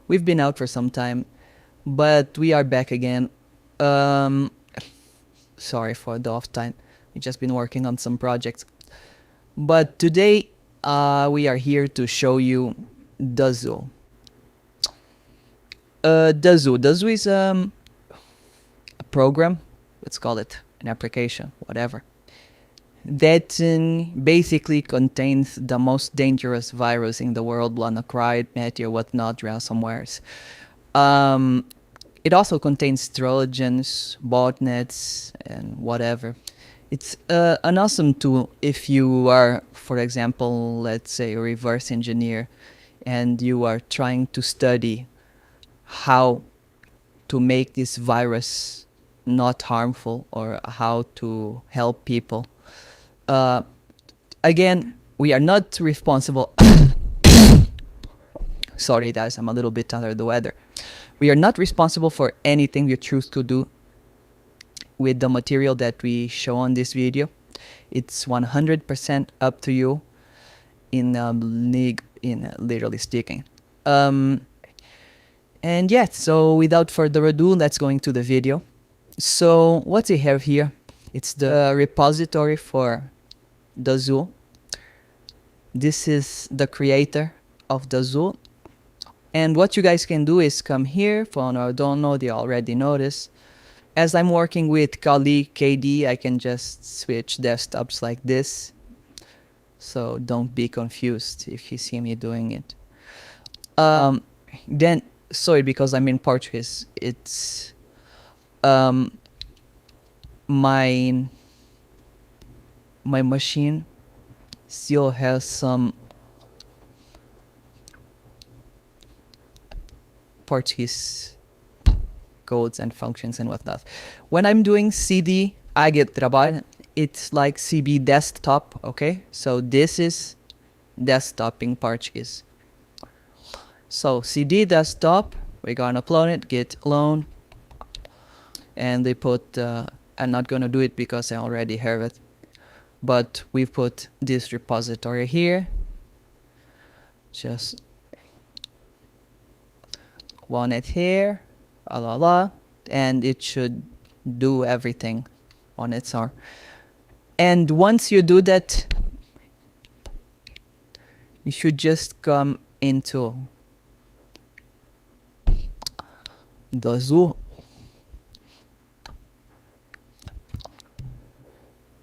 We've been out for some time, but we are back again. Um, Sorry for the off time. We've just been working on some projects. But today, we are here to show you Dazoo. Dazoo is a program. Let's call it an application, whatever. That basically contains the most dangerous virus in the world: Lanochrite, Meteor, whatnot, ransomwares. Um, it also contains trojans, botnets, and whatever. It's an awesome tool if you are, for example, let's say a reverse engineer, and you are trying to study how to make this virus not harmful or how to help people. Uh, Again, we are not responsible. Sorry, guys, I'm a little bit under the weather. We are not responsible for anything you choose to do with the material that we show on this video. It's 100% up to you in literally speaking. And yeah, so without further ado, let's go into the video. So what we have here, it's the repository for Dazoo. This is the creator of Dazoo. And what you guys can do is come here. For those who don't know, they already noticed. As I'm working with Kali KD, I can just switch desktops like this. So don't be confused if you see me doing it. Then, sorry, because I'm in Portuguese, it's my machine still has some Portuguese codes and functions and whatnot. When I'm doing CD, I get trabalho. It's like CB desktop, okay? So this is desktop in Portuguese. So CD desktop, we're gonna upload it, git clone, and they put, I'm not gonna do it because I already have it, but we put this repository here. Just want it here, and it should do everything on its own. And once you do that, you should just come into Dazoo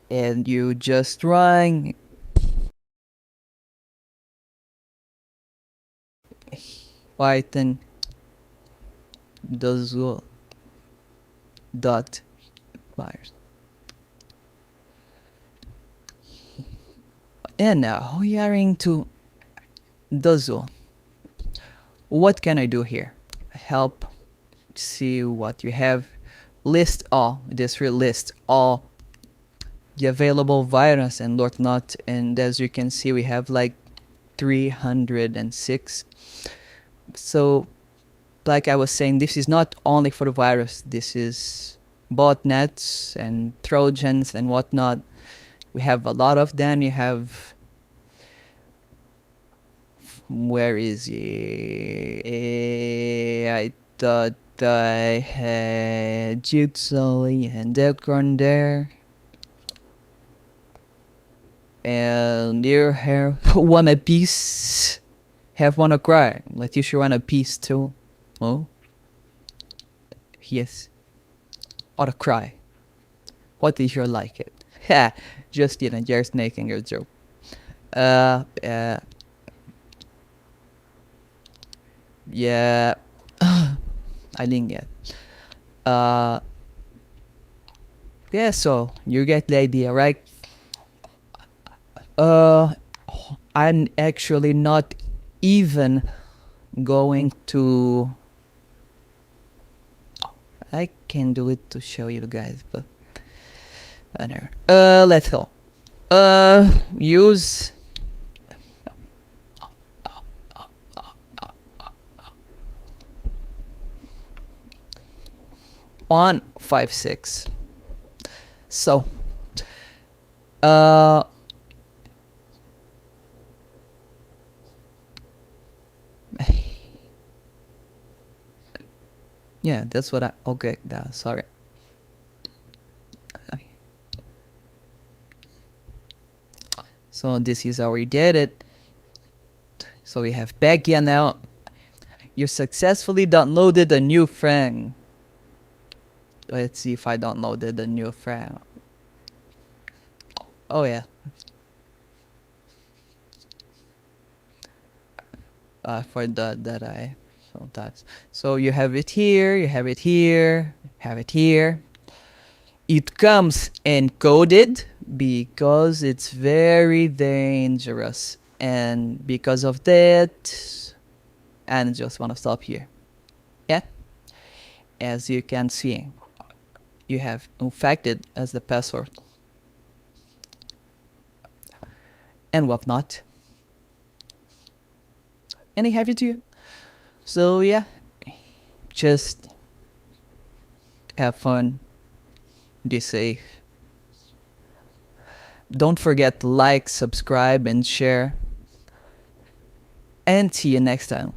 and you just run Python Dazoo dot virus. And now we are into Dazoo. What can I do here? Help, see what you have, list all, this will list all the available virus and whatnot. And as you can see, we have like 306. So like I was saying, this is not only for the virus, this is botnets and trojans and whatnot. We have a lot of them. You have, where is he? I thought I had Jigsaw and Deadcorn there. And you have One a Piece. Have Wanna Cry. Let you sure want a piece too. Oh? Yes. Or a cry. What if you like it? Ha! Just kidding, just making a joke. Yeah. I didn't get. Yeah, so you get the idea, right? I'm actually not even going to. I can do it to show you guys, but whatever. Let's go. Use 156. So, Yeah, that's what I, okay, sorry. So this is how we did it. So we have back here now. You successfully downloaded a new friend. Let's see if I downloaded a new friend. Oh yeah. For that I so that's so you have it here, you have it here, have it here. It comes encoded because it's very dangerous, and because of that, and just want to stop here. Yeah, as you can see, you have infected as the password and whatnot, and I have it here. So yeah, just have fun, be safe. Don't forget to like, subscribe, and share. And see you next time.